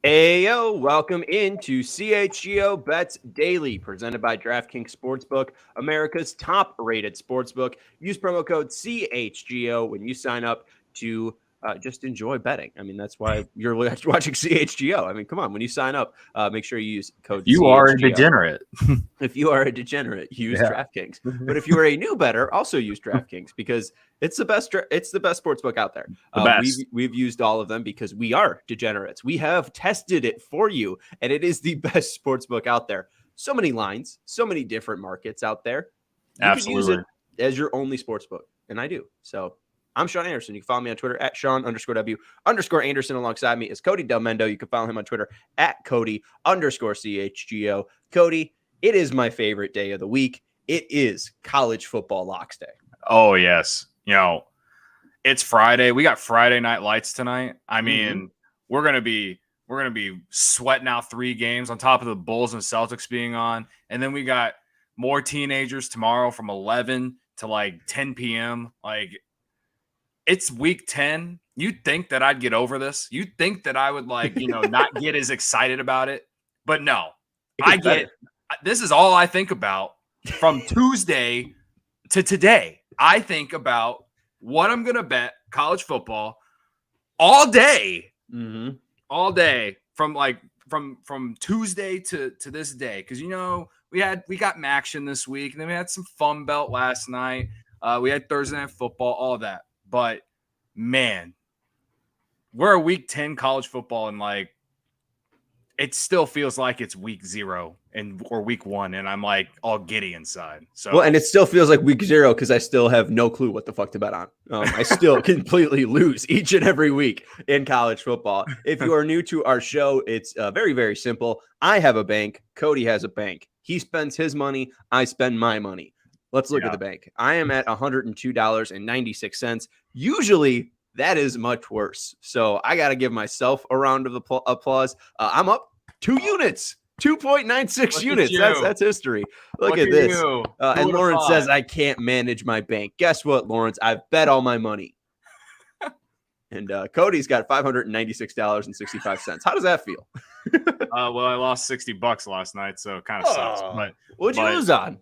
Heyo, welcome into CHGO Bets Daily, presented by DraftKings Sportsbook, America's top-rated sportsbook. Use promo code CHGO when you sign up to just enjoy betting. I mean, that's why you're watching CHGO. I mean, come on, when you sign up, make sure you use code CHGO. You are a degenerate. If you are a degenerate, use Yeah. DraftKings. But if you are a new bettor, also use DraftKings because it's the best. It's the best sportsbook out there. We've used all of them because we are degenerates. We have tested it for you, and it is the best sportsbook out there. So many lines, so many different markets out there. You Absolutely. can use it as your only sportsbook, and I do. So I'm Sean Anderson. You can follow me on Twitter at Sean_W_Anderson. Alongside me is Cody Delmendo. You can follow him on Twitter at Cody_CHGO. Cody, it is my favorite day of the week. It is college football locks day. Oh, yes. You know, it's Friday. We got Friday night lights tonight. I mean, we're gonna be sweating out 3 games on top of the Bulls and Celtics being on. And then we got more teenagers tomorrow from 11 to like 10 p.m. Like, it's week 10. You'd think that I'd get over this. You'd think that I would not get as excited about it. But no, this is all I think about from Tuesday to today. I think about what I'm going to bet college football all day, all day from Tuesday to this day. Cause we got action this week and then we had some Fun Belt last night. We had Thursday Night Football, all of that. But man, we're a week 10 college football and it still feels like it's week 0 or week 1, and I'm like all giddy inside. So and it still feels like week 0 because I still have no clue what the fuck to bet on. I still completely lose each and every week in college football. If you are new to our show, it's very, very simple. I have a bank. Cody has a bank. He spends his money. I spend my money. Let's look at the bank. I am at $102.96. Usually that is much worse. So I got to give myself a round of applause. I'm up 2 units, 2.96 units. That's history. Look at this. And Lawrence says, I can't manage my bank. Guess what, Lawrence? I've bet all my money. And Cody's got $596.65. How does that feel? Well, I lost $60 last night, so it kind of sucks. But what'd you lose on?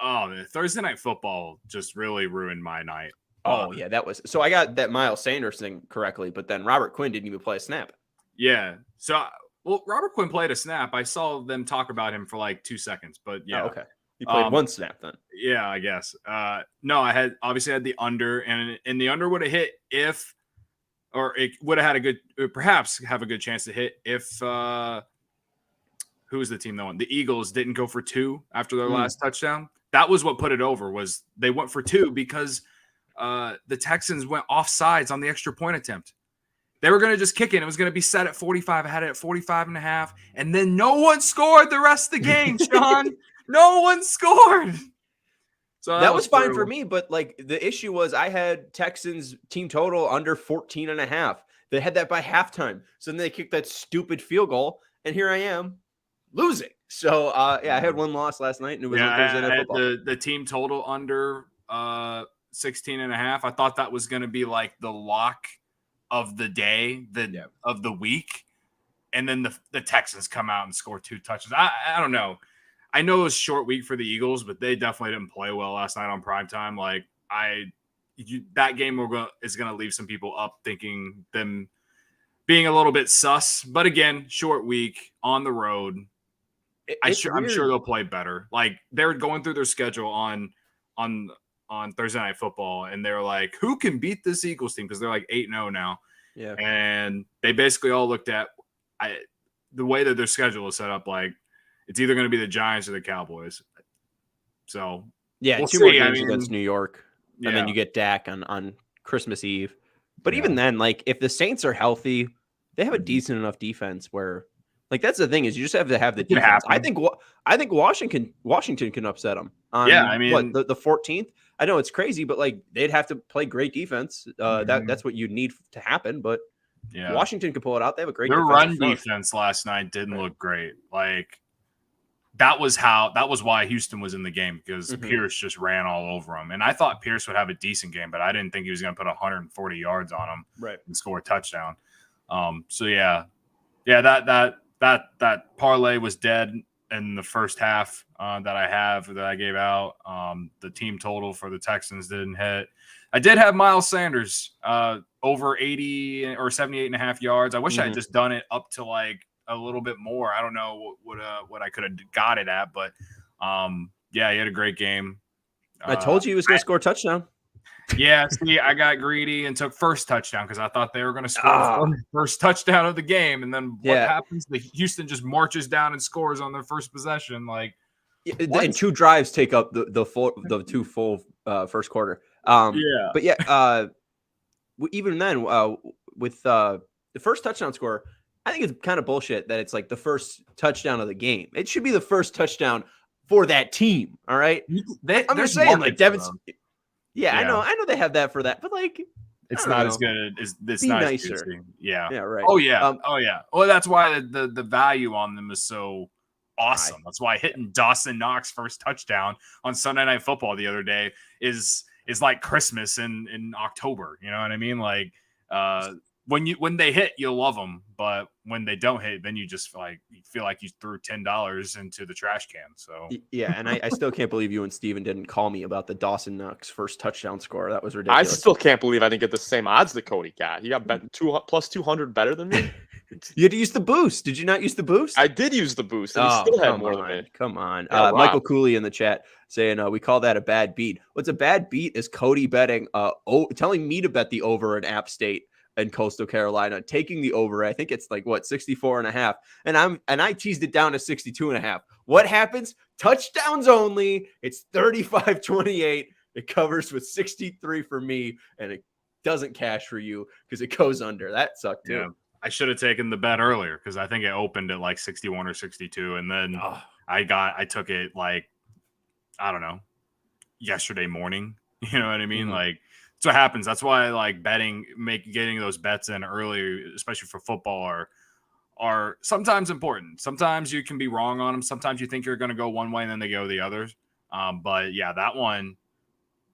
Oh, the Thursday Night Football just really ruined my night. Oh, yeah, that was – so I got that Miles Sanders thing correctly, but then Robert Quinn didn't even play a snap. Yeah. So, Robert Quinn played a snap. I saw them talk about him for like 2 seconds, but yeah. Oh, okay. He played one snap then. Yeah, I guess. No, I had the under, and the under would have hit if – or it would have had perhaps have a good chance to hit if who was the team that won? The Eagles didn't go for 2 after their last touchdown. That was what put it over, was they went for 2 because the Texans went offsides on the extra point attempt. They were going to just kick it. It was going to be set at 45. I had it at 45.5. And then no one scored the rest of the game, Sean. No one scored. So that was fine for me, but the issue was I had Texans team total under 14.5. They had that by halftime. So then they kicked that stupid field goal, and here I am losing. So I had one loss last night, and it was on Thursday Night Football. The team total under 16.5. I thought that was going to be like the lock of the day, of the week, and then the Texans come out and score 2 touchdowns. I don't know. I know it was a short week for the Eagles, but they definitely didn't play well last night on primetime. That game is going to leave some people up thinking them being a little bit sus. But again, short week on the road. I'm sure they'll play better. Like, they're going through their schedule on Thursday Night Football, and they're like, who can beat this Eagles team? Because they're like 8-0 now. Yeah. And they basically all looked at the way that their schedule is set up, like, it's either going to be the Giants or the Cowboys. So, yeah, we'll 2 more games against New York, and then you get Dak on Christmas Eve. But even then, if the Saints are healthy, they have a decent enough defense where, that's the thing, is you just have to have the defense. I think Washington can upset them on the 14th. I know it's crazy, but they'd have to play great defense. That's what you need to happen. But Washington can pull it out. They have a great their run defense last night didn't look great. That was why Houston was in the game, because Pierce just ran all over him. And I thought Pierce would have a decent game, but I didn't think he was going to put 140 yards on him and score a touchdown. Yeah, that parlay was dead in the first half that I gave out. The team total for the Texans didn't hit. I did have Miles Sanders over 80 or 78.5 yards. I wish I had just done it up to like a little bit more. I don't know what I could have got it at, but yeah, he had a great game. I told you he was going to score a touchdown. Yeah, see, I got greedy and took first touchdown because I thought they were going to score the first touchdown of the game. And then what happens? The Houston just marches down and scores on their first possession. Like, and 2 drives take up the 2 full first quarter. But yeah, even then, with the first touchdown score, I think it's kind of bullshit that it's like the first touchdown of the game. It should be the first touchdown for that team. All right, I'm just saying, like Devin's. Yeah, I know they have that for that, but like it's not as good as this. Not nicer. As good. Yeah, right. Oh yeah, Well, that's why the value on them is so awesome. That's why hitting Dawson Knox first touchdown on Sunday Night Football the other day is like Christmas in October. You know what I mean? Like when they hit, you'll love them, but when they don't hit, then you just feel like you threw $10 into the trash can. So yeah, and I still can't believe you and Steven didn't call me about the Dawson Knox first touchdown score. That was ridiculous. I still can't believe I didn't get the same odds that Cody got. He got bet plus 200 better than me. You had to use the boost. Did you not use the boost? I did use the boost, and he still had more than me. Come on. Yeah, Michael Cooley in the chat saying we call that a bad beat. What's a bad beat is Cody betting, telling me to bet the over in App State and Coastal Carolina, taking the over. I think it's like 64.5. And I teased it down to 62.5. What happens? Touchdowns only. It's 35-28. It covers with 63 for me, and it doesn't cash for you because it goes under. That sucked too. Yeah. I should have taken the bet earlier because I think it opened at like 61 or 62. And then I took it like, I don't know, yesterday morning. You know what I mean? Like, that's what happens. That's why I like getting those bets in early, especially for football, are sometimes important. Sometimes you can be wrong on them. Sometimes you think you're going to go one way and then they go the other. But yeah, that one,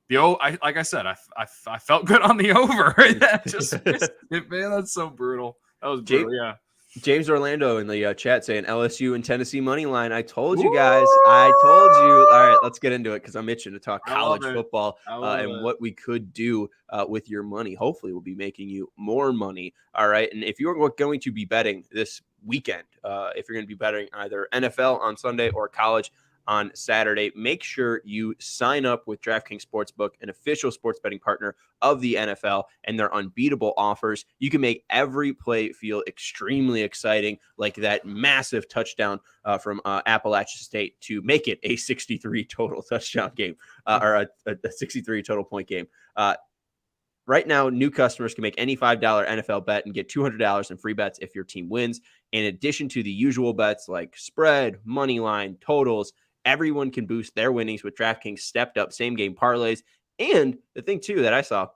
like I said, I felt good on the over. That just missed it, man. That's so brutal. That was brutal, yeah. James Orlando in the chat saying LSU and Tennessee money line. I told you guys. I told you. All right, let's get into it because I'm itching to talk college football and what we could do with your money. Hopefully, we'll be making you more money. All right, and if you're going to be betting this weekend, if you're going to be betting either NFL on Sunday or college on Saturday, make sure you sign up with DraftKings Sportsbook, an official sports betting partner of the NFL, and their unbeatable offers. You can make every play feel extremely exciting, like that massive touchdown from Appalachian State to make it a 63 total touchdown game or a 63 total point game. Right now, new customers can make any $5 NFL bet and get $200 in free bets if your team wins. In addition to the usual bets like spread, money line, totals, everyone can boost their winnings with DraftKings stepped up same game parlays. And the thing too that I saw,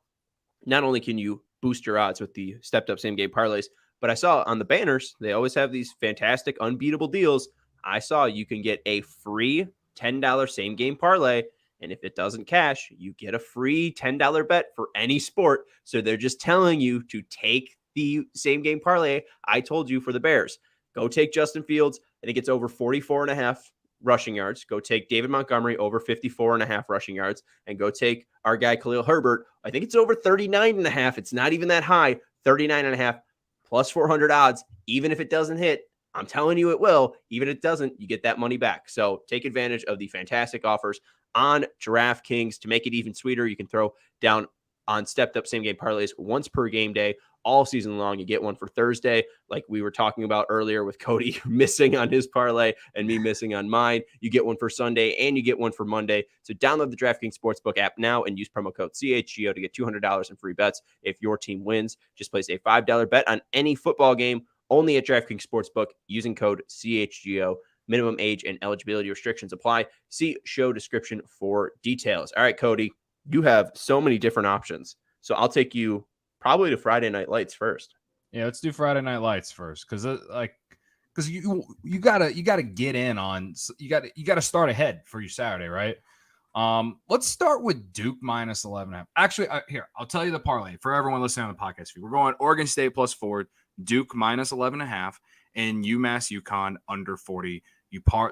not only can you boost your odds with the stepped up same game parlays, but I saw on the banners, they always have these fantastic unbeatable deals. I saw you can get a free $10 same game parlay. And if it doesn't cash, you get a free $10 bet for any sport. So they're just telling you to take the same game parlay I told you for the Bears. Go take Justin Fields. I think it's over 44.5 rushing yards. Go take David Montgomery over 54.5 rushing yards. And go take our guy Khalil Herbert. I think it's over 39.5. It's not even that high. 39.5 plus 400 odds. Even if it doesn't hit, I'm telling you it will. Even if it doesn't, you get that money back. So take advantage of the fantastic offers on DraftKings. To make it even sweeter, you can throw down on stepped up same game parlays once per game day all season long. You get one for Thursday, like we were talking about earlier with Cody missing on his parlay and me missing on mine. You get one for Sunday and you get one for Monday. So download the DraftKings Sportsbook app now and use promo code CHGO to get $200 in free bets if your team wins. Just place a $5 bet on any football game only at DraftKings Sportsbook using code CHGO. Minimum age and eligibility restrictions apply. See show description for details. All right, Cody, you have so many different options. So I'll take you probably to Friday Night Lights first. Yeah, let's do Friday Night Lights first because you gotta get in on you gotta start ahead for your Saturday, right? Let's start with Duke minus 11.5. Actually, here I'll tell you the parlay for everyone listening on the podcast feed. We're going Oregon State plus 4, Duke minus 11.5. and UMass UConn under 40.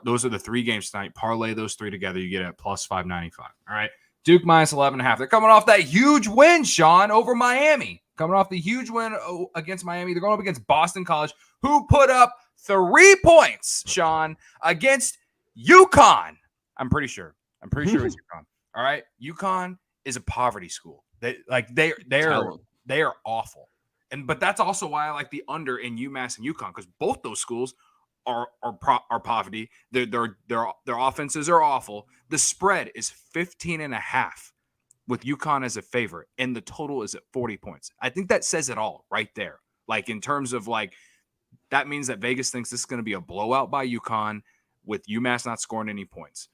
Those are the 3 games tonight. Parlay those 3 together, you get at plus 595. All right. Duke minus 11.5. They're coming off that huge win, Sean, over Miami. Coming off the huge win against Miami. They're going up against Boston College, who put up 3 points, Sean, against UConn. I'm pretty sure it's UConn. All right. UConn is a poverty school. They are awful. But that's also why I like the under in UMass and UConn, because both those schools are poverty. Their offenses are awful. The spread is 15.5 with UConn as a favorite, and the total is at 40 points. I think that says it all right there. Like, in terms of, like, that means that Vegas thinks this is going to be a blowout by UConn with UMass not scoring any points.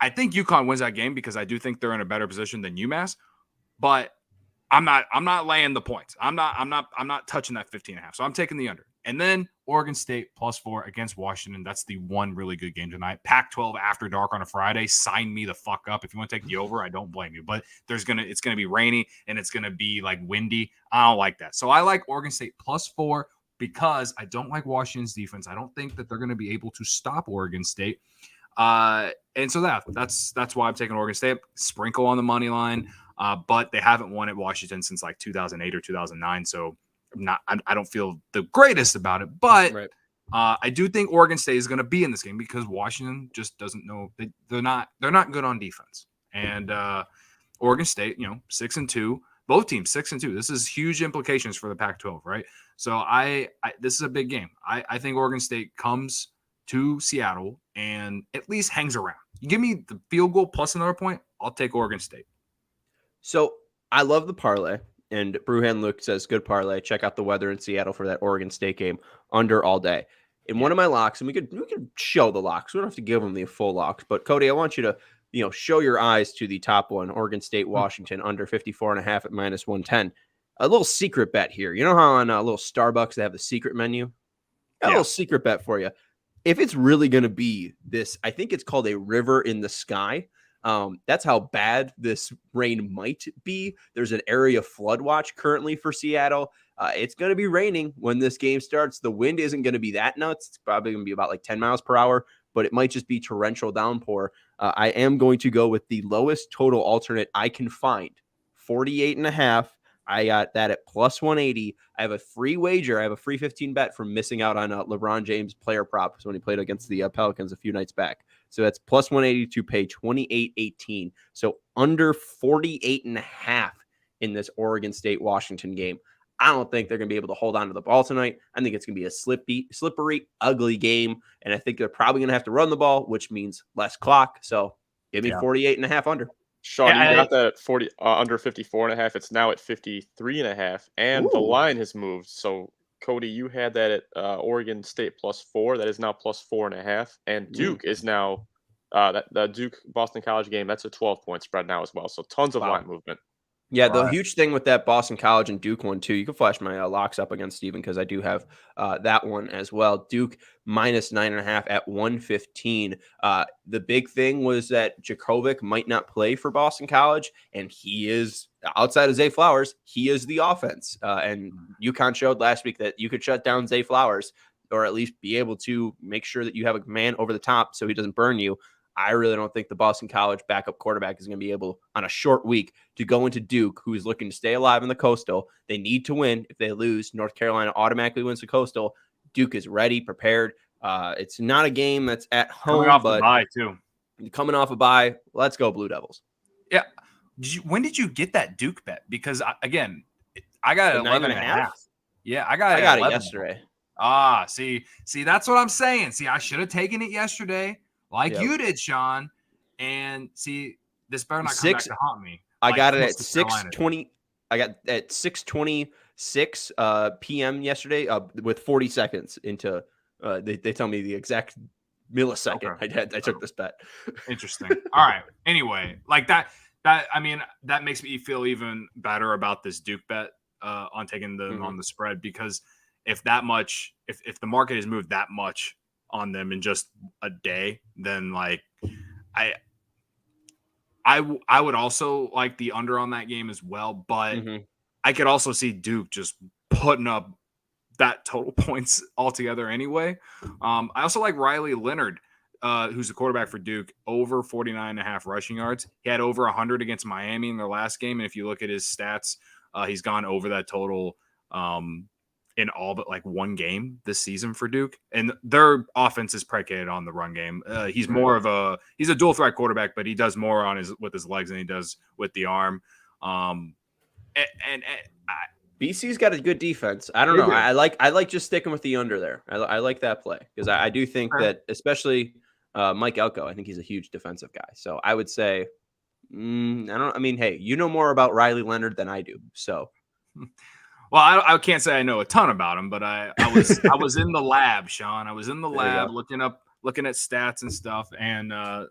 I think UConn wins that game because I do think they're in a better position than UMass, but I'm not laying the points. I'm not touching that 15.5. So I'm taking the under. And then Oregon State plus 4 against Washington. That's the one really good game tonight. Pac-12 after dark on a Friday. Sign me the fuck up. If you want to take the over, I don't blame you. But it's gonna be rainy and it's gonna be like windy. I don't like that. So I like Oregon State +4 because I don't like Washington's defense. I don't think that they're gonna be able to stop Oregon State. And so that's why I'm taking Oregon State. Sprinkle on the money line. But they haven't won at Washington since like 2008 or 2009. So I don't feel the greatest about it, but Right. I do think Oregon State is going to be in this game because Washington just doesn't know. They're not good on defense. And Oregon State, 6-2, both teams 6-2. This is huge implications for the Pac-12, right? So this is a big game. I think Oregon State comes to Seattle and at least hangs around. You give me the field goal plus another point, I'll take Oregon State. So I love the parlay, and Brewhan Luke says, good parlay. Check out the weather in Seattle for that Oregon State game under all day. In one of my locks, and we could show the locks. We don't have to give them the full locks, but Cody, I want you to, show your eyes to the top one, Oregon State, Washington under 54.5 at -110. A little secret bet here. You know how on a little Starbucks they have the secret menu? A little secret bet for you. If it's really going to be this, I think it's called a river in the sky. That's how bad this rain might be. There's an area flood watch currently for Seattle. It's going to be raining when this game starts. The wind isn't going to be that nuts. It's probably going to be about like 10 miles per hour, but it might just be torrential downpour. I am going to go with the lowest total alternate I can find, 48.5. I got that at +180. I have a free wager. I have a free 15 bet from missing out on LeBron James player props when he played against the Pelicans a few nights back. So that's +180 to pay 28.18. So under 48.5 in this Oregon State Washington game. I don't think they're going to be able to hold on to the ball tonight. I think it's going to be a slippery, ugly game. And I think they're probably going to have to run the ball, which means less clock. So give me 48.5 under. Sean, you got that at 40 under 54.5. It's now at 53.5, and the line has moved. So, Cody, you had that at Oregon State +4. That is now +4.5, and Duke is now the Duke Boston College game. That's a 12-point spread now as well. So, tons of line movement. Yeah, the huge thing with that Boston College and Duke one, too, you can flash my locks up against Steven because I do have that one as well. Duke -9.5 at 115. The big thing was that Djokovic might not play for Boston College, and he is, outside of Zay Flowers, he is the offense. And UConn showed last week that you could shut down Zay Flowers or at least be able to make sure that you have a man over the top so he doesn't burn you. I really don't think the Boston College backup quarterback is going to be able, on a short week, to go into Duke, who is looking to stay alive in the Coastal. They need to win. If they lose, North Carolina automatically wins the Coastal. Duke is ready, prepared. It's not a game that's at home, coming off but the bye too. Coming off a bye, let's go Blue Devils. Yeah. When did you get that Duke bet? Because I got it 11.5. Yeah, I got it yesterday. See, that's what I'm saying. See, I should have taken it yesterday. You did, Sean. And see, this better not come back to haunt me. I got it at 6:20. I got at 6:26 p.m. yesterday with 40 seconds into. They tell me the exact millisecond I took this bet. Interesting. All right. Anyway, that makes me feel even better about this Duke bet on taking them on the spread, because if the market has moved that much on them in just a day, then I would also like the under on that game as well, but I could also see Duke just putting up that total points altogether anyway. I also like Riley Leonard, who's the quarterback for Duke, over 49.5 rushing yards. He had over 100 against Miami in their last game. And if you look at his stats, he's gone over that total in all but like one game this season for Duke. And their offense is predicated on the run game. He's more of he's a dual threat quarterback, but he does more with his legs than he does with the arm. BC's got a good defense. I don't know. I like just sticking with the under there. I like that play because I do think that especially Mike Elko, I think he's a huge defensive guy. So I would say, hey, you know more about Riley Leonard than I do. So, well, I can't say I know a ton about him, but I was in the lab, Sean. I was in the lab looking at stats and stuff, and I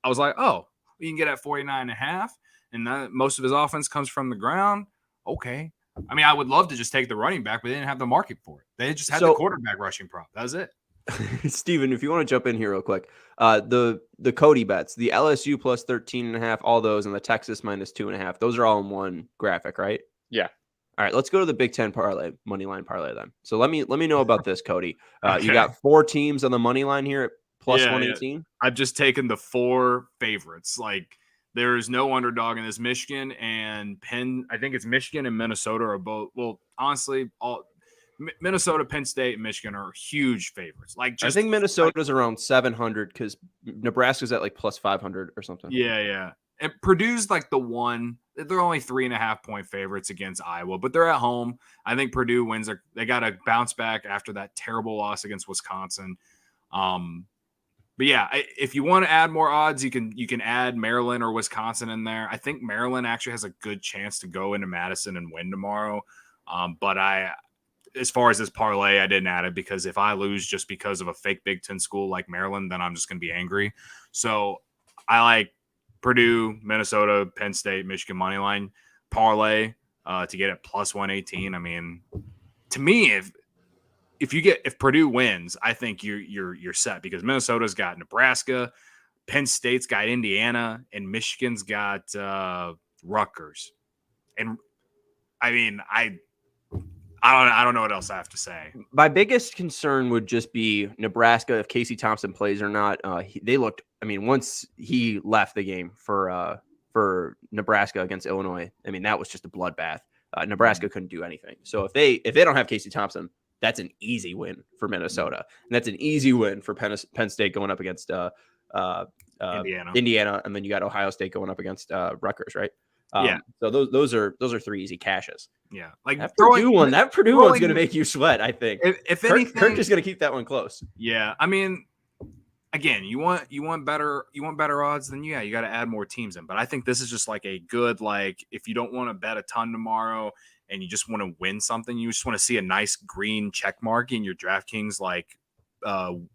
was like, oh, you can get at 49.5, and most of his offense comes from the ground. Okay. I mean, I would love to just take the running back, but they didn't have the market for it. They just had the quarterback rushing prop. That was it. Steven, if you want to jump in here real quick, the Cody bets, the LSU plus 13.5, all those, and the Texas minus 2.5, those are all in one graphic, right? Yeah. All right, let's go to the Big Ten parlay, money line parlay then. So let me know about this, Cody. Okay. You got 4 teams on the money line here at plus 118. Yeah. I've just taken the 4 favorites. Like, there is no underdog in this. Michigan and Penn. I think it's Michigan and Minnesota are both. Well, honestly, Minnesota, Penn State, and Michigan are huge favorites. Like, I think Minnesota's around 700 because Nebraska's at like plus 500 or something. Yeah. And Purdue's like the one. They're only 3.5 point favorites against Iowa, but they're at home. I think Purdue wins. They got to bounce back after that terrible loss against Wisconsin. But yeah, if you want to add more odds, you can add Maryland or Wisconsin in there. I think Maryland actually has a good chance to go into Madison and win tomorrow. But as far as this parlay, I didn't add it because if I lose just because of a fake Big Ten school like Maryland, then I'm just going to be angry. So I like Purdue, Minnesota, Penn State, Michigan money line parlay to get it plus 118. I mean, to me, if Purdue wins, I think you're set because Minnesota's got Nebraska, Penn State's got Indiana, and Michigan's got Rutgers. And I mean, I don't know what else I have to say. My biggest concern would just be Nebraska if Casey Thompson plays or not. They looked. I mean, once he left the game for Nebraska against Illinois, I mean that was just a bloodbath. Nebraska couldn't do anything. So if they don't have Casey Thompson, that's an easy win for Minnesota, and that's an easy win for Penn State going up against Indiana, and then you got Ohio State going up against Rutgers, right? So those are 3 easy cashes. Yeah, like that Purdue one's going to make you sweat. I think. If anything, Kirk is going to keep that one close. Yeah, I mean, again, you want better odds, then you got to add more teams in. But I think this is just like a good if you don't want to bet a ton tomorrow and you just want to win something, you just want to see a nice green check mark in your DraftKings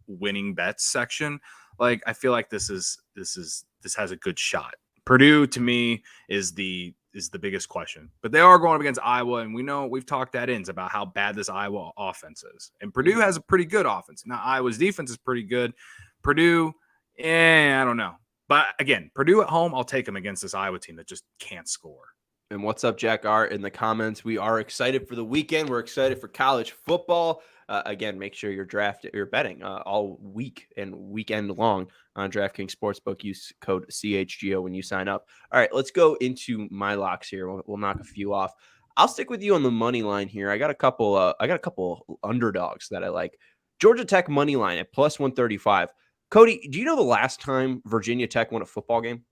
winning bets section. Like I feel like this has a good shot. Purdue to me is the biggest question, but they are going up against Iowa, and we've talked ad ends about how bad this Iowa offense is, and Purdue has a pretty good offense. Now Iowa's defense is pretty good. Purdue, I don't know, but again, Purdue at home, I'll take them against this Iowa team that just can't score. And what's up, Jack Art in the comments? We are excited for the weekend. We're excited for college football. Again, make sure you're betting all week and weekend long on DraftKings Sportsbook. Use code CHGO when you sign up. All right, let's go into my locks here. We'll knock a few off. I'll stick with you on the money line here. I got a couple underdogs that I like. Georgia Tech money line at plus 135. Cody, do you know the last time Virginia Tech won a football game?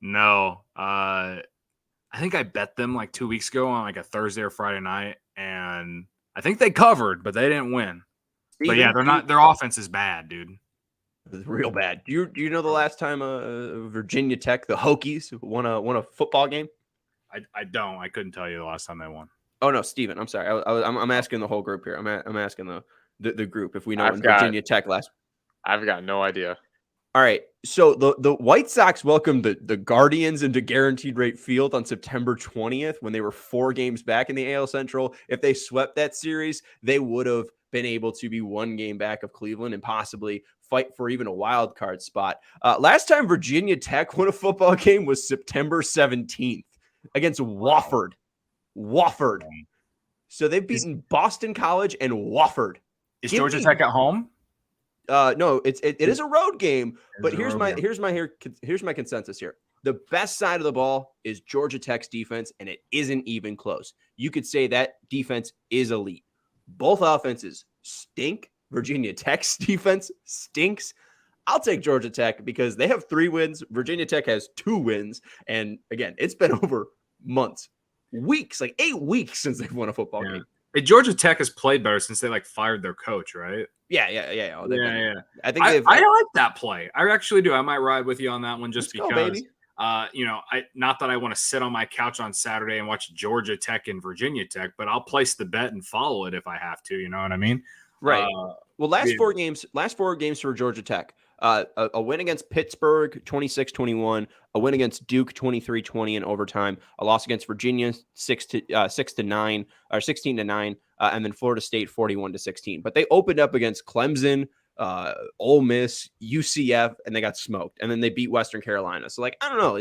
No. I think I bet them 2 weeks ago on a Thursday or Friday night, and I think they covered, but they didn't win. But yeah, their offense is bad, dude. It's real bad. Do you know the last time Virginia Tech, the Hokies, won a football game? I don't. I couldn't tell you the last time they won. Oh no, Steven, I'm sorry. I'm asking the whole group here. I'm asking the group if we know when Virginia Tech last. I've got no idea. All right, so the White Sox welcomed the Guardians into Guaranteed Rate Field on September 20th when they were 4 games back in the AL Central. If they swept that series, they would have been able to be 1 game back of Cleveland and possibly fight for even a wild card spot. Last time Virginia Tech won a football game was September 17th against Wofford. So they've beaten Boston College and Wofford. Is Georgia Tech at home? No, it is a road game. But here's my consensus here. The best side of the ball is Georgia Tech's defense, and it isn't even close. You could say that defense is elite. Both offenses stink. Virginia Tech's defense stinks. I'll take Georgia Tech because they have 3 wins. Virginia Tech has 2 wins. And again, it's been over months, weeks, like 8 weeks since they've won a football game. Hey, Georgia Tech has played better since they fired their coach, right? Yeah. I think I like that play. I actually do. I might ride with you on that one just because. Go, baby. Not that I want to sit on my couch on Saturday and watch Georgia Tech and Virginia Tech, but I'll place the bet and follow it if I have to. You know what I mean? Right. Well, last four games for Georgia Tech. A win against Pittsburgh, 26-21. A win against Duke, 23-20 in overtime. A loss against Virginia, 16-9, and then Florida State, 41-16. But they opened up against Clemson, Ole Miss, UCF, and they got smoked. And then they beat Western Carolina. So, I don't know.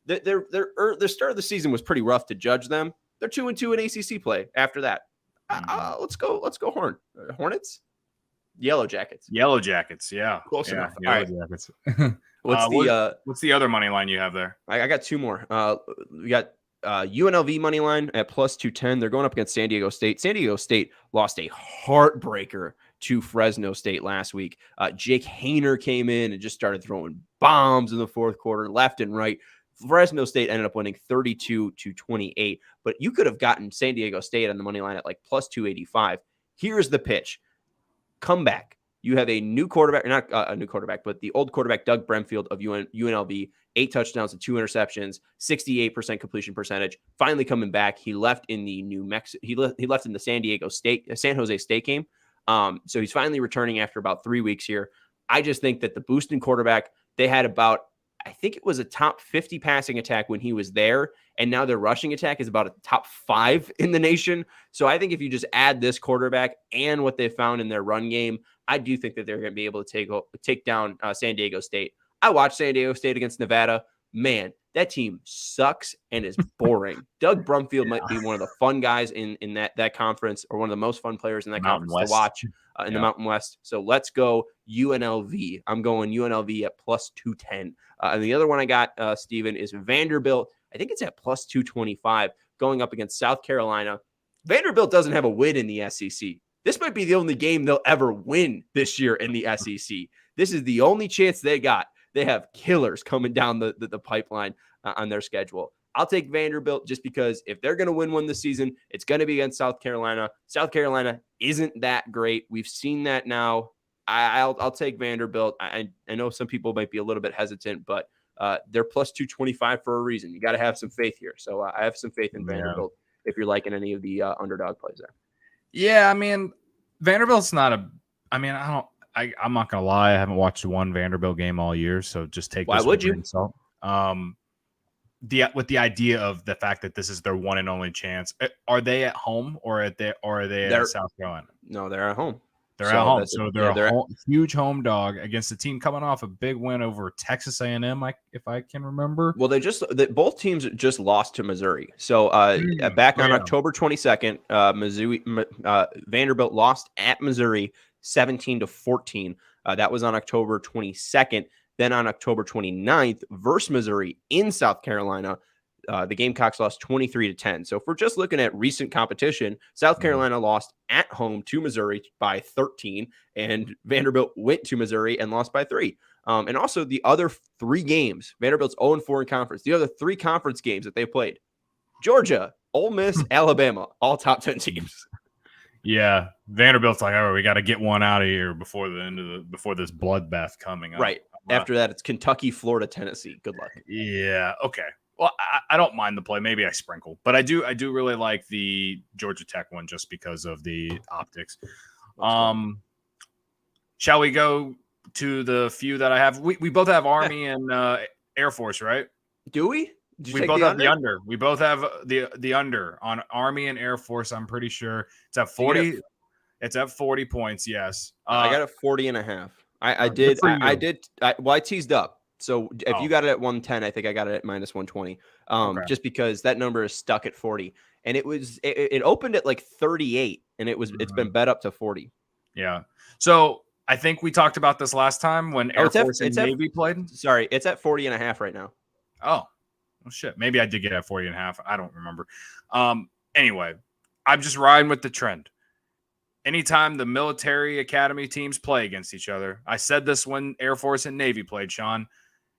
The start of the season was pretty rough to judge them. They're 2-2 in ACC play after that. Let's go Hornets. Yellow Jackets. Yeah. Close enough. Yellow Jackets. What's the other money line you have there? I got 2 more. We got UNLV money line at plus 210. They're going up against San Diego State. San Diego State lost a heartbreaker to Fresno State last week. Jake Hayner came in and just started throwing bombs in the fourth quarter, left and right. Fresno State ended up winning 32-28, but you could have gotten San Diego State on the money line at plus 285. Here's the pitch. Come back. You have a new quarterback, not a new quarterback, but the old quarterback, Doug Bremfield of UNLV, 8 touchdowns and 2 interceptions, 68% completion percentage. Finally coming back. He left in the he left in the San Jose State game. So he's finally returning after about 3 weeks here. I just think that the Booston quarterback, they had about, I think it was a top 50 passing attack when he was there. And now their rushing attack is about a top 5 in the nation. So I think if you just add this quarterback and what they found in their run game, I do think that they're going to be able to take down San Diego State. I watched San Diego State against Nevada. Man, that team sucks and is boring. Doug Brumfield might be one of the fun guys in that conference, or one of the most fun players in that conference to watch in the Mountain West. So let's go UNLV. I'm going UNLV at plus 210. And the other one I got, Steven, is Vanderbilt. I think it's at plus 225 going up against South Carolina. Vanderbilt doesn't have a win in the SEC. This might be the only game they'll ever win this year in the SEC. This is the only chance they got. They have killers coming down the pipeline on their schedule. I'll take Vanderbilt just because if they're going to win one this season, it's going to be against South Carolina. South Carolina isn't that great. We've seen that now. I'll take Vanderbilt. I know some people might be a little bit hesitant, but they're plus 225 for a reason. You got to have some faith here. So I have some faith in Vanderbilt if you're liking any of the underdog plays there. Yeah, I mean, Vanderbilt's not a – I mean, I'm not going to lie. I haven't watched one Vanderbilt game all year, so just take this with a grain of salt. With the idea of the fact that this is their one and only chance. Are they at home or are they at South Carolina? No, they're at home. They're at home, so they're a huge home dog against a team coming off a big win over Texas A&M, if I can remember. Well, both teams just lost to Missouri. So back on October 22nd, Vanderbilt lost at Missouri 17-14. That was on October 22nd. Then on October 29th, versus Missouri in South Carolina, the Gamecocks lost 23-10. So if we're just looking at recent competition, South Carolina lost at home to Missouri by 13, and Vanderbilt went to Missouri and lost by 3. And also the other 3 games, Vanderbilt's 0-4 in conference. The other 3 conference games that they played, Georgia, Ole Miss, Alabama, all top 10 teams. Yeah, Vanderbilt's like, all right, we got to get one out of here before this bloodbath coming up. Right. After that, it's Kentucky, Florida, Tennessee. Good luck. Yeah. Okay. Well, I don't mind the play. Maybe I sprinkle, but I do really like the Georgia Tech one just because of the optics. Shall we go to the few that I have? We both have Army and Air Force, right? Do we? We both have the under. We both have the under on Army and Air Force. I'm pretty sure it's at 40. It's at 40 points. Yes, I got it 40.5. I teased up. So if you got it at 110, I think I got it at minus 120. Just because that number is stuck at 40. and it opened at like 38, and it's been bet up to 40. Yeah. So I think we talked about this last time when Air Force and Navy played. Sorry, it's at 40.5 right now. Oh, well, shit. Maybe I did get at 40.5. I don't remember. Anyway, I'm just riding with the trend. Anytime the military academy teams play against each other, I said this when Air Force and Navy played, Sean.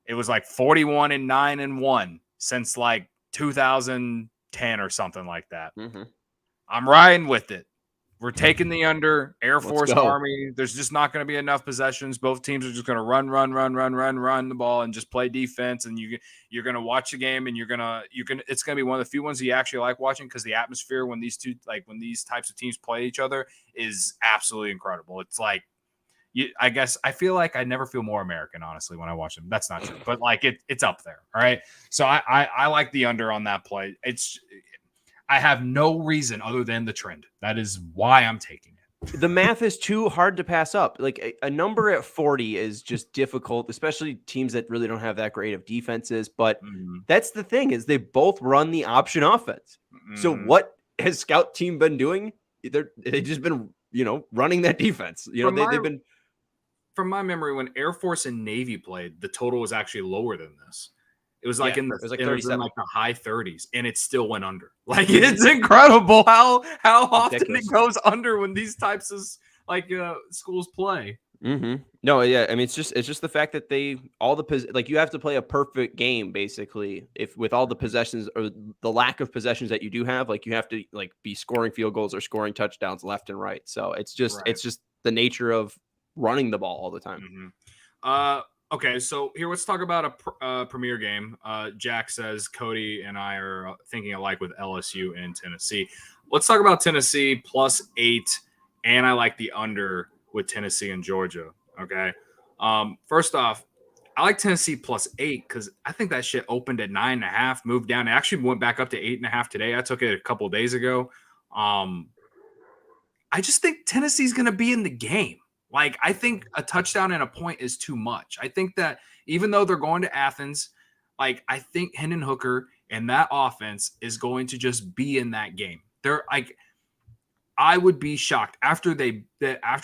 It was like 41-9-1 since like 2010 or something like that. Mm-hmm. I'm riding with it. We're taking the under. Air Force, Army. There's just not going to be enough possessions. Both teams are just going to run the ball and just play defense. And you're going to watch the game, and it's going to be one of the few ones that you actually like watching, because the atmosphere when these types of teams play each other is absolutely incredible. It's like, I guess I feel like I never feel more American, honestly, when I watch them. That's not true, but like it's up there. All right. So I like the under on that play. I have no reason other than the trend. That is why I'm taking it. The math is too hard to pass up. Like a number at 40 is just difficult, especially teams that really don't have that great of defenses. But that's the thing, is they both run the option offense. So what has Scout team been doing? They've just been, running that defense. They've been. From my memory, when Air Force and Navy played, the total was actually lower than this. It was like it was in like the high 30s, and it still went under. Like, it's incredible how often it goes under when these types of schools play. Mm-hmm. No, yeah, I mean it's just the fact that you have to play a perfect game basically. If with all the possessions or the lack of possessions that you do have, like you have to be scoring field goals or scoring touchdowns left and right. So it's just the nature of running the ball all the time. Mm-hmm. Okay, so here let's talk about a premier game. Jack says Cody and I are thinking alike with LSU and Tennessee. Let's talk about Tennessee +8, and I like the under with Tennessee and Georgia. Okay, first off, I like Tennessee +8 because I think that shit opened at 9.5, moved down. It actually went back up to 8.5 today. I took it a couple of days ago. I just think Tennessee's going to be in the game. Like, I think a touchdown and a point is too much. I think that even though they're going to Athens, like, I think Hendon Hooker and that offense is going to just be in that game. They're like, I would be shocked after the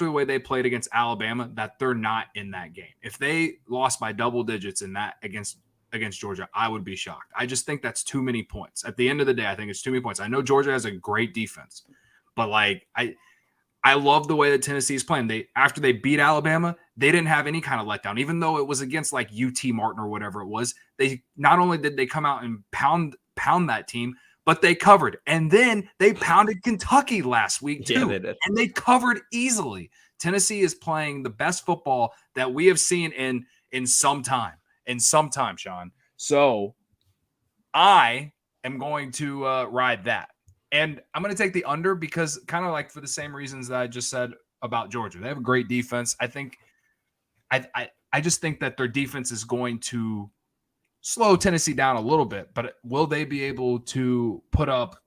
way they played against Alabama that they're not in that game. If they lost by double digits in that against Georgia, I would be shocked. I just think that's too many points. At the end of the day, I think it's too many points. I know Georgia has a great defense, but I love the way that Tennessee is playing. After they beat Alabama, they didn't have any kind of letdown, even though it was against like UT Martin or whatever it was. They not only did they come out and pound that team, but they covered. And then they pounded Kentucky last week too. Yeah, they did. And they covered easily. Tennessee is playing the best football that we have seen in some time. Sean. So I am going to ride that. And I'm going to take the under because kind of like for the same reasons that I just said about Georgia. They have a great defense. I think I just think that their defense is going to slow Tennessee down a little bit, but will they be able to put up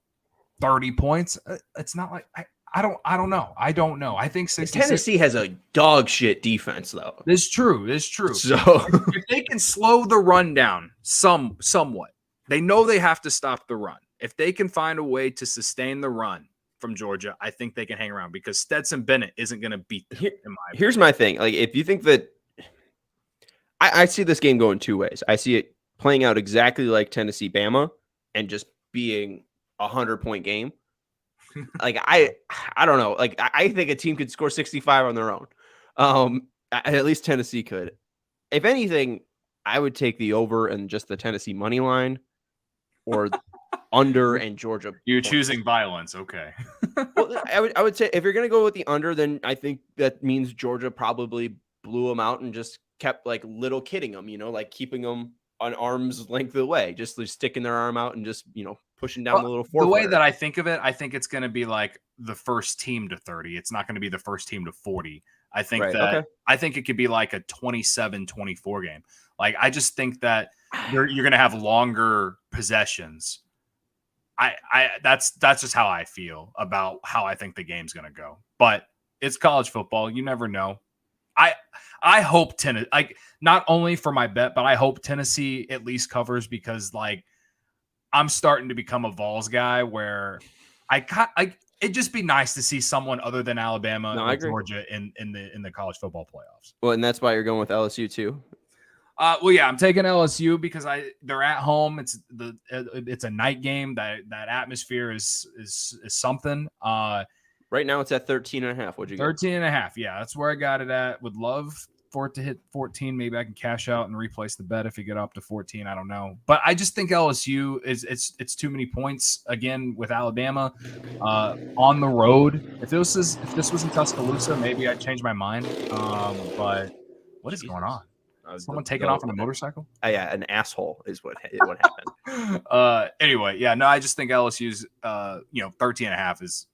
30 points? It's not like I don't know. I don't know. I think Tennessee has a dog shit defense though. It's true. So if they can slow the run down somewhat, they know they have to stop the run. If they can find a way to sustain the run from Georgia, I think they can hang around because Stetson Bennett isn't going to beat them. Here's my thing. Like, if you think that I see this game going two ways. I see it playing out exactly like Tennessee Bama and just being 100-point game. Like, I don't know. Like, I think a team could score 65 on their own. At least Tennessee could. If anything, I would take the over and just the Tennessee money line or under and Georgia. You're choosing violence. Okay. Well, I would say if you're going to go with the under, then I think that means Georgia probably blew them out and just kept like little kidding them, like keeping them on arm's length away, just like sticking their arm out and just, pushing down the little four. The way that I think of it, I think it's going to be like the first team to 30. It's not going to be the first team to 40. I think I think it could be like a 27-24 game. Like, I just think that you're going to have longer possessions. That's just how I feel about how I think the game's going to go. But it's college football. You never know. I hope Tennessee, not only for my bet, but I hope Tennessee at least covers because, like, I'm starting to become a Vols guy where it'd just be nice to see someone other than Alabama or Georgia in the college football playoffs. Well, and that's why you're going with LSU too. Well, yeah, I'm taking LSU because they're at home. It's a night game. That atmosphere is something. Right now it's at 13.5. What'd you get? 13.5. Yeah, that's where I got it at. Would love for it to hit 14. Maybe I can cash out and replace the bet if you get up to 14. I don't know, but I just think LSU it's too many points again with Alabama on the road. If this was in Tuscaloosa, maybe I'd change my mind. But what is going on? Someone taking off on a motorcycle? Yeah, an asshole is what happened. Anyway, yeah, no, I just think LSU's 13.5 is.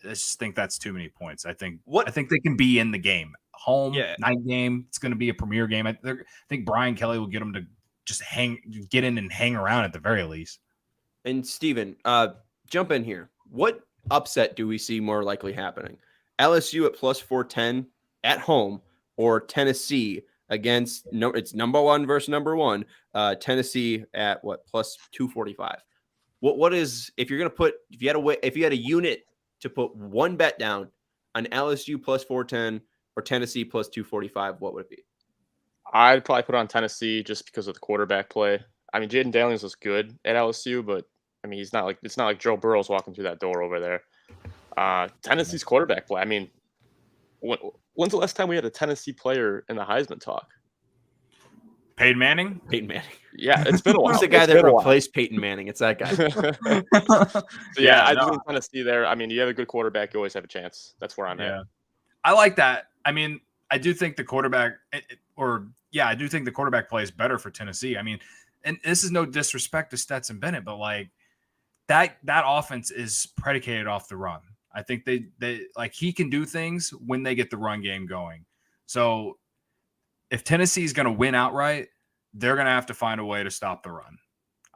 I just think that's too many points. I think they can be in the game. Home night game. It's going to be a premier game. I think Brian Kelly will get them to just get in and hang around at the very least. And Steven, jump in here. What upset do we see more likely happening? LSU at plus 410 at home, or Tennessee against it's number one versus number one. Tennessee at what, plus 245? What is, if you're going to put, if you had a unit to put one bet down on LSU plus 410 or Tennessee plus 245, what would it be? I'd probably put on Tennessee just because of the quarterback play. I mean, Jaden Daniels was good at LSU, but I mean, it's not like Joe Burrow's walking through that door over there. Tennessee's quarterback play. I mean, when's the last time we had a Tennessee player in the Heisman talk? Peyton Manning? Peyton Manning. Yeah, it's been a while. Who's the guy that replaced Peyton Manning? It's that guy. I just think Tennessee there. I mean, you have a good quarterback, you always have a chance. That's where I'm at. I like that. I mean, I do think the quarterback I do think the quarterback play is better for Tennessee. I mean, and this is no disrespect to Stetson Bennett, but like that offense is predicated off the run. I think they like he can do things when they get the run game going. So if Tennessee is going to win outright, they're going to have to find a way to stop the run.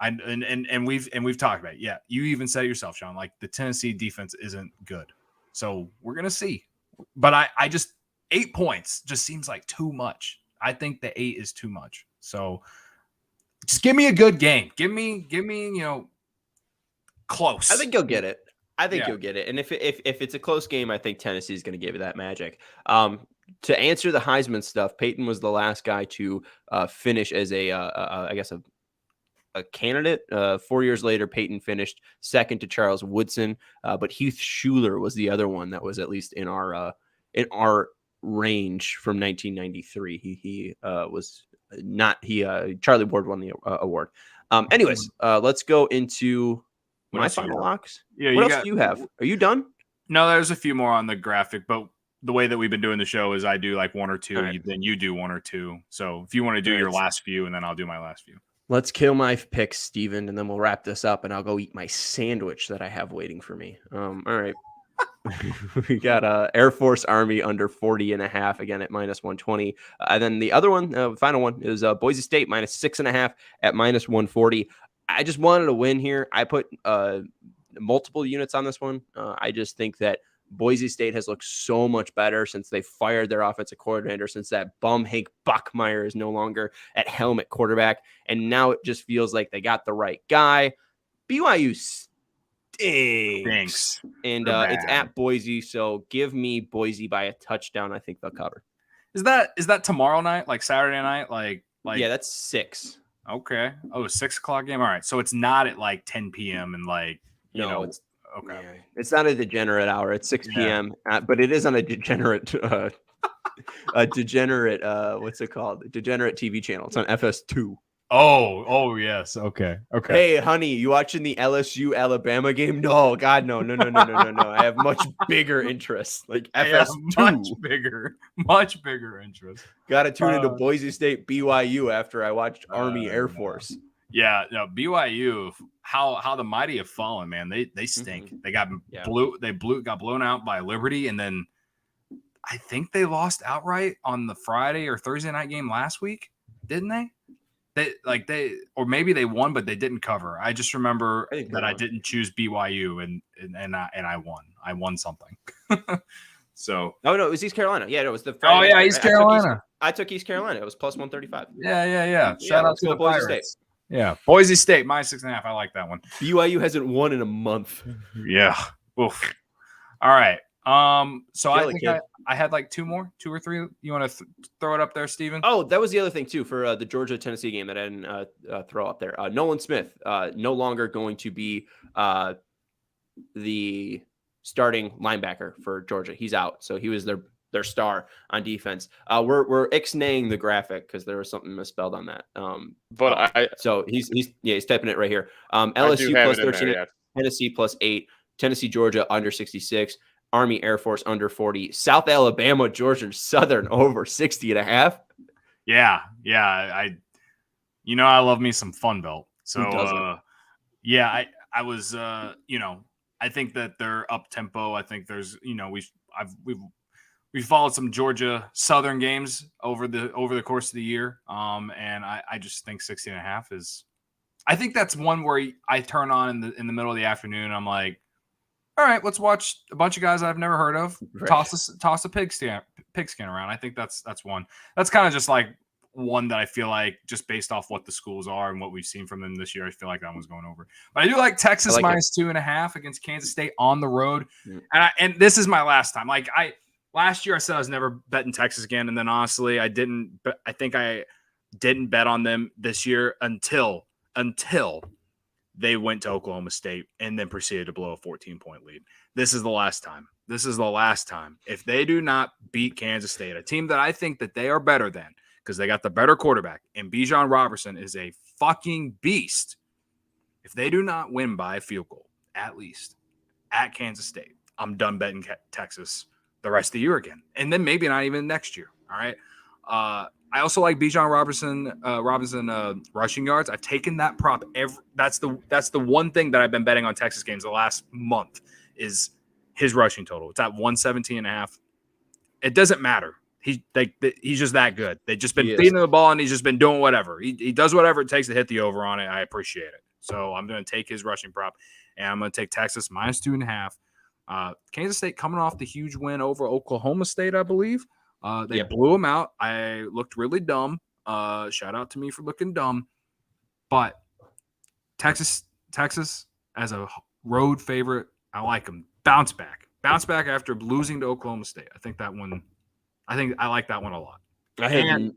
And we've talked about it. Yeah, you even said it yourself, Sean. Like the Tennessee defense isn't good, so we're going to see. But I just 8 points just seems like too much. I think the 8 is too much. So just give me a good game. Give me close. I think you'll get it. You'll get it. And if it's a close game, I think Tennessee is going to give you that magic. To answer the Heisman stuff, Peyton was the last guy to finish as a candidate. 4 years later, Peyton finished second to Charles Woodson, but Heath Schuler was the other one that was at least in our range from 1993. He was not Charlie Ward won the award. Anyways, let's go into my final locks. Yeah, what else do you have? Are you done? No, there's a few more on the graphic, but the way that we've been doing the show is I do like one or two, right. Then you do one or two. So if you want to do your last few, and then I'll do my last few. Let's kill my picks, Steven, and then we'll wrap this up, and I'll go eat my sandwich that I have waiting for me. All right. We got Air Force Army under 40.5 again at minus 120. And then the other one, final one, is Boise State minus 6.5 at minus 140. I just wanted to win here. I put multiple units on this one. I just think that Boise State has looked so much better since they fired their offensive coordinator, since that bum Hank Buckmeyer is no longer at helm at quarterback. And now it just feels like they got the right guy. BYU stinks. And it's at Boise, so give me Boise by a touchdown. I think they'll cover. Is that tomorrow night, like Saturday night? Like yeah, that's 6. Okay. Oh, 6 o'clock game. All right. So it's not at like 10 p.m. and like, it's okay. Yeah. It's not a degenerate hour. It's 6 p.m. But it is on a degenerate, what's it called? Degenerate TV channel. It's on FS2. Oh yes. Okay. Hey, honey, you watching the LSU Alabama game? No, God, no. I have much bigger interests, like FS2. Much bigger interest. Got to tune into Boise State BYU after I watched Army Air Force. Yeah, no, BYU, how the mighty have fallen, man. They stink. They got got blown out by Liberty, and then I think they lost outright on the Friday or Thursday night game last week, didn't they? Or maybe they won, but they didn't cover. I just remember I didn't choose BYU and I won. I won something. So no, it was East Carolina. Yeah, it was the Friday. East Carolina. I took East Carolina. It was plus 135. Yeah. Shout out to the Pirates. Yeah. Boise State -6.5. I like that one. BYU hasn't won in a month. Yeah. Oof. All right. So Kill I it, think kid. I had like two or three. You want to throw it up there, Steven? Oh, that was the other thing too for the Georgia-Tennessee game that I didn't throw up there. Nolan Smith no longer going to be the starting linebacker for Georgia. He's out, so he was their star on defense. We're ixnaying the graphic because there was something misspelled on that. So he's typing it right here. LSU plus 13, Tennessee plus 8, Tennessee Georgia under 66, Army Air Force under 40, South Alabama Georgia Southern over 60.5. Yeah. I love me some Fun Belt. So Who doesn't? I was I think that they're up tempo. I think there's we've followed some Georgia Southern games over the course of the year. And I just think 60.5 is, I think that's one where I turn on in the middle of the afternoon and I'm like, all right, let's watch a bunch of guys I've never heard of. Right. Toss a pigskin around. I think that's one. That's kind of just like one that I feel like just based off what the schools are and what we've seen from them this year, I feel like that one's going over. But I do like Texas -2.5 against Kansas State on the road. And this is my last time. Like last year I said I was never betting Texas again. And then honestly, I think I didn't bet on them this year until they went to Oklahoma State and then proceeded to blow a 14-point lead. This is the last time. If they do not beat Kansas State, a team that I think that they are better than, because they got the better quarterback, and Bijan Robertson is a fucking beast. If they do not win by a field goal, at least, at Kansas State, I'm done betting Texas the rest of the year again. And then maybe not even next year, all right? I also like Bijan Robinson rushing yards. I've taken that prop. That's the one thing that I've been betting on Texas games the last month is his rushing total. It's at 117.5. It doesn't matter. He's just that good. They've just been feeding the ball, and he's just been doing whatever. He does whatever it takes to hit the over on it. I appreciate it. So I'm going to take his rushing prop, and I'm going to take Texas -2.5. Kansas State coming off the huge win over Oklahoma State, I believe. They blew them out. I looked really dumb. Shout out to me for looking dumb. But Texas as a road favorite, I like them. Bounce back after losing to Oklahoma State. I think I like that one a lot. Go ahead.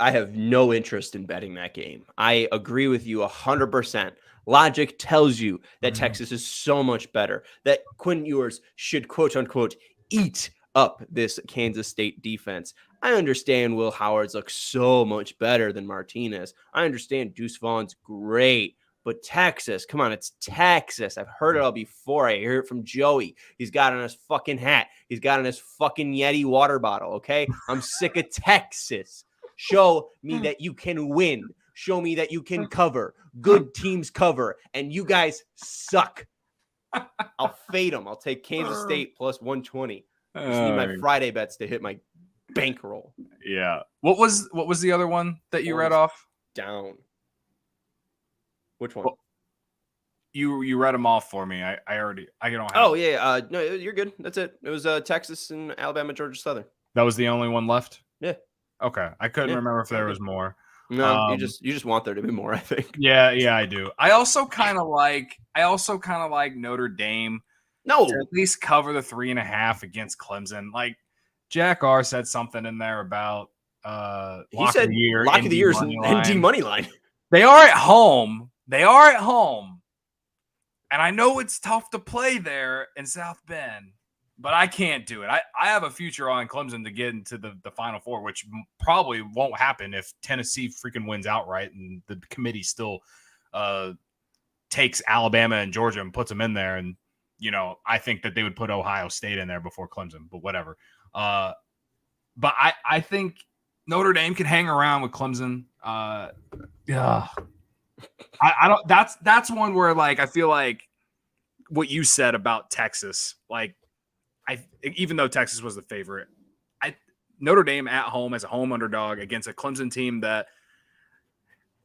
I have no interest in betting that game. I agree with you 100%. Logic tells you that Texas is so much better, that Quinn Ewers should, quote unquote, eat up this Kansas State defense. I understand Will Howard's looks so much better than Martinez. I understand Deuce Vaughn's great, but Texas, come on, it's Texas. I've heard it all before. I hear it from Joey. He's got on his fucking hat. He's got on his fucking Yeti water bottle, okay? I'm sick of Texas. Show me that you can win. Show me that you can cover. Good teams cover, and you guys suck. I'll fade them. I'll take Kansas State plus 120. I just need my Friday bets to hit my bankroll. Yeah. What was the other one that you read off? Down. Which one? Well, you read them off for me. I don't have. Oh yeah. No, you're good. That's it. It was Texas and Alabama, Georgia Southern. That was the only one left? Yeah. Okay. I couldn't remember if there was more. No, you just want there to be more, I think. Yeah, I do. I also kind of like Notre Dame. No, to at least cover the 3.5 against Clemson. Like Jack R said something in there about he said lock of the year is ND money line. They are at home. And I know it's tough to play there in South Bend, but I can't do it. I have a future on Clemson to get into the Final Four, which probably won't happen if Tennessee freaking wins outright and the committee still takes Alabama and Georgia and puts them in there. And, I think that they would put Ohio State in there before Clemson, but whatever. But I think Notre Dame can hang around with Clemson. Yeah. I don't. That's one where I feel like what you said about Texas. Even though Texas was the favorite, Notre Dame at home as a home underdog against a Clemson team that,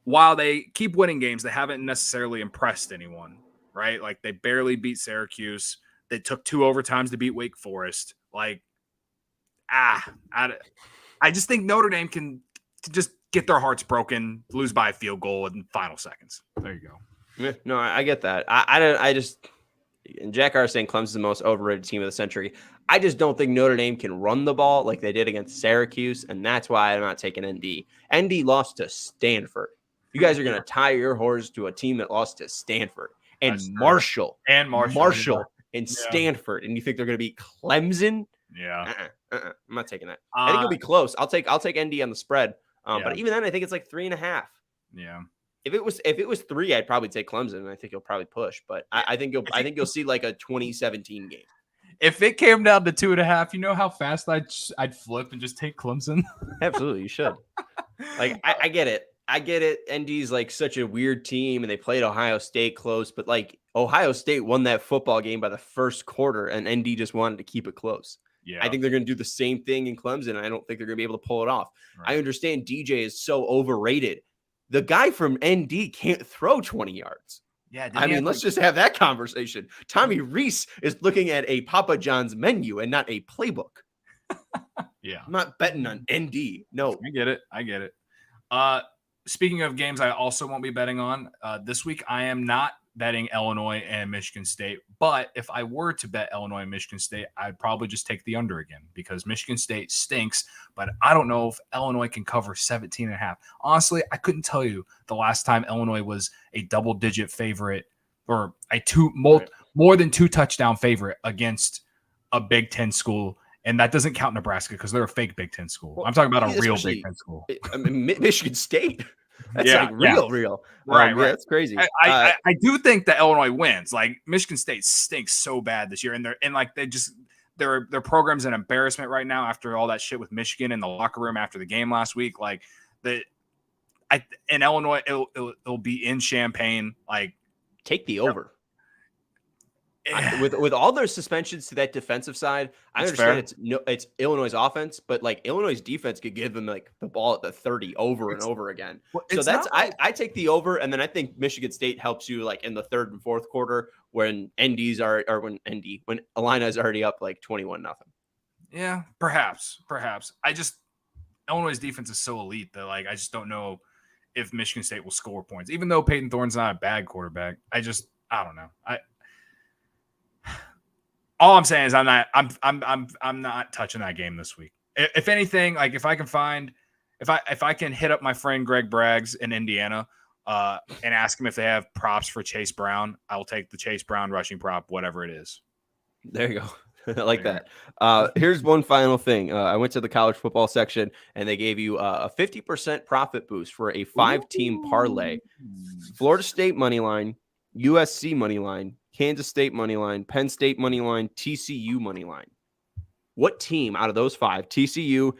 while they keep winning games, they haven't necessarily impressed anyone. Right? They barely beat Syracuse. They took 2 overtimes to beat Wake Forest. I just think Notre Dame can just get their hearts broken, lose by a field goal in final seconds. There you go. Yeah, no, I get that. I just, and Jack R is saying Clemson's the most overrated team of the century. I just don't think Notre Dame can run the ball like they did against Syracuse, and that's why I'm not taking ND. ND lost to Stanford. You guys are going to tie your horse to a team that lost to Stanford and Marshall and Stanford, and you think they're going to beat Clemson? Yeah, I'm not taking that. I think it'll be close. I'll take ND on the spread, Yeah. but even then, I think it's like 3.5. yeah. If it was 3, I'd probably take Clemson, and I think you'll probably push. But I think you'll see like a 2017 game. If it came down to 2.5, you know how fast I'd flip and just take Clemson. Absolutely, you should. Like I get it. I get it. ND's like such a weird team, and they played Ohio State close, but like Ohio State won that football game by the first quarter, and ND just wanted to keep it close. Yeah, I think they're going to do the same thing in Clemson. And I don't think they're going to be able to pull it off. Right. I understand DJ is so overrated. The guy from ND can't throw 20 yards. Yeah, I mean, let's just have that conversation. Tommy Reese is looking at a Papa John's menu and not a playbook. Yeah, I'm not betting on ND. No, I get it. Speaking of games I also won't be betting on, this week I am not betting Illinois and Michigan State. But if I were to bet Illinois and Michigan State, I'd probably just take the under again because Michigan State stinks. But I don't know if Illinois can cover 17.5. Honestly, I couldn't tell you the last time Illinois was a double-digit favorite or more than 2 touchdown favorite against a Big Ten school. And that doesn't count Nebraska because they're a fake Big Ten school. Well, I'm talking about a real Big Ten school. I mean, Michigan State. That's real. Right. Yeah, that's crazy. I do think that Illinois wins. Like Michigan State stinks so bad this year, and their program's an embarrassment right now after all that shit with Michigan in the locker room after the game last week. Like in Illinois, it'll be in Champaign. Like take the over. With all their suspensions to that defensive side, I understand it's Illinois' offense, but like Illinois' defense could give them like the ball at the 30 over and over again. So that's I take the over, and then I think Michigan State helps you like in the third and fourth quarter when when Illini's already up like 21-0. Yeah, perhaps. Illinois' defense is so elite that like I just don't know if Michigan State will score points, even though Peyton Thorne's not a bad quarterback. I don't know. All I'm saying is I'm not touching that game this week. If anything, like if I can hit up my friend Greg Braggs in Indiana and ask him if they have props for Chase Brown, I'll take the Chase Brown rushing prop, whatever it is. There you go. I like that. Here's one final thing. I went to the college football section and they gave you a 50% profit boost for a 5-team parlay. Florida State money line, USC money line, Kansas State money line, Penn State money line, TCU money line. What team out of those 5? TCU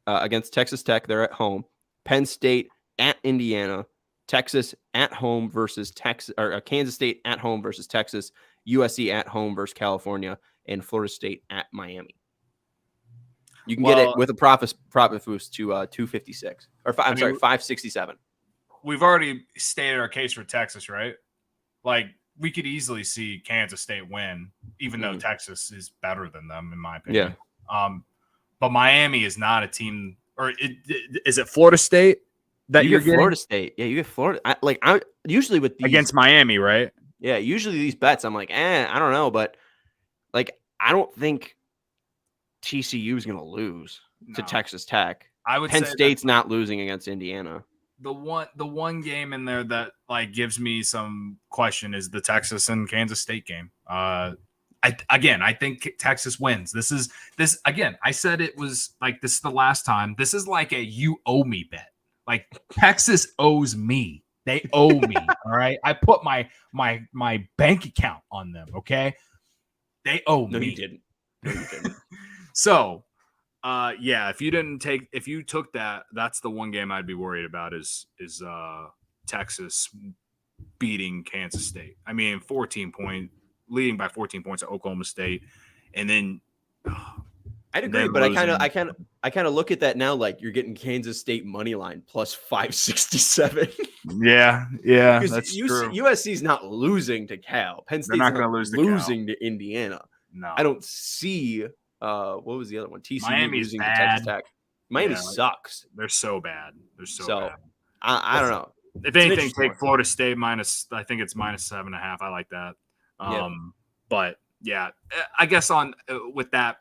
against Texas Tech, they're at home. Penn State at Indiana, Texas at home versus Texas, or Kansas State at home versus Texas, USC at home versus California, and Florida State at Miami. You can get it with a profit boost to 256 or 567. We've already stated our case for Texas, right? Like we could easily see Kansas State win, even though Texas is better than them, in my opinion. Yeah. But Miami is not a team, or is it Florida State that you're getting? Florida State. Yeah, you get Florida. I usually with these, against Miami, right? Yeah, usually these bets, I'm like, I don't know, but like I don't think TCU is going to lose to Texas Tech. I would Penn say State's not losing against Indiana. The one game in there that like gives me some question is the Texas and Kansas State game. I think Texas wins. This again. I said it was like this is the last time. This is like a you owe me bet. Like Texas owes me. They owe me. All right. I put my bank account on them. Okay. They owe me. No, you didn't. So. If you took that, that's the one game I'd be worried about is Texas beating Kansas State. I mean, leading by 14 points at Oklahoma State, and then I'd agree, but I kind of look at that now like you're getting Kansas State money line plus 567. Yeah, that's true. USC's not losing to Cal. Penn State's not losing to Indiana. No, I don't see. What was the other one? TCU Miami's losing bad. to Texas Tech. Miami Yeah, sucks. They're so bad. They're so So bad. I don't know. If anything, take Florida State minus. I think it's minus 7.5. I like that. But yeah, I guess with that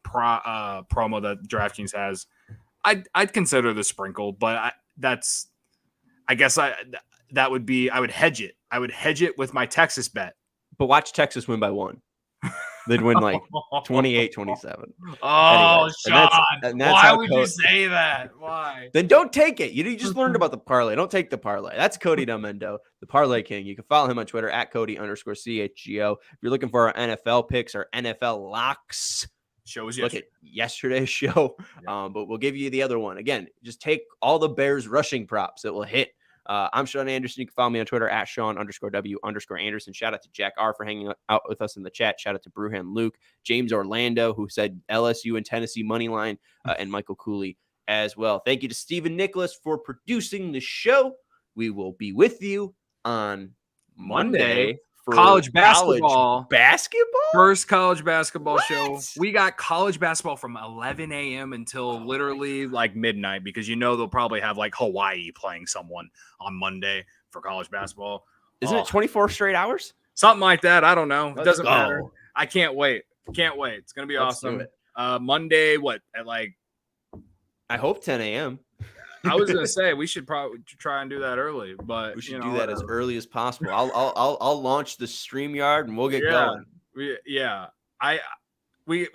promo that DraftKings has, I'd consider the sprinkle, but that would be, I would hedge it. I would hedge it with my Texas bet. But watch Texas win by 1. They'd win like 28-27. Oh, Anyways, Sean, that's why how would you say that? Why? Then don't take it. You just learned about the parlay. Don't take the parlay. That's Cody Delmendo, the parlay king. You can follow him on Twitter at Cody_CHGO. If you're looking for our NFL picks or NFL locks, look at yesterday's show. Yeah. But we'll give you the other one. Again, just take all the Bears rushing props that will hit. I'm Sean Anderson. You can follow me on Twitter at Sean_W_Anderson. Shout out to Jack R for hanging out with us in the chat. Shout out to Brewhan Luke, James Orlando, who said LSU and Tennessee money line, and Michael Cooley as well. Thank you to Stephen Nicholas for producing the show. We will be with you on Monday for college basketball. First college basketball show. We got college basketball from 11 a.m. until literally like midnight, because they'll probably have like Hawaii playing someone on Monday for college basketball. Isn't it 24 straight hours? Something like that. I don't know. It Let's doesn't go. matter. I can't wait. It's gonna be awesome. Monday, at like? I hope 10 a.m. I was gonna say we should probably try and do that early, but we should do that as early as possible. I'll launch the StreamYard and we'll get going. We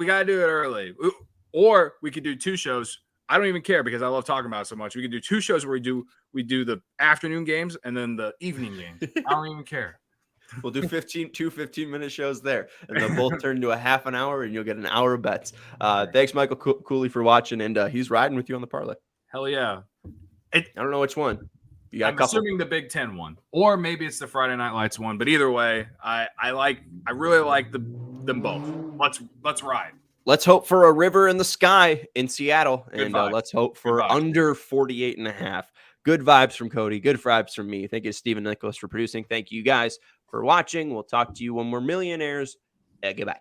gotta do it early, or we could do 2 shows. I don't even care because I love talking about it so much. We could do 2 shows where we do the afternoon games and then the evening games. I don't even care. We'll do 15-minute shows there, and they'll both turn into a half an hour, and you'll get an hour of bets. Thanks, Michael Cooley, for watching, and he's riding with you on the parlay. Hell yeah! I don't know which one. I'm assuming the Big Ten one, or maybe it's the Friday Night Lights one. But either way, I really like them both. Let's ride. Let's hope for a river in the sky in Seattle, and let's hope for under 48.5. Good vibes from Cody. Good vibes from me. Thank you to Stephen Nicholas for producing. Thank you guys for watching. We'll talk to you when we're millionaires. Goodbye.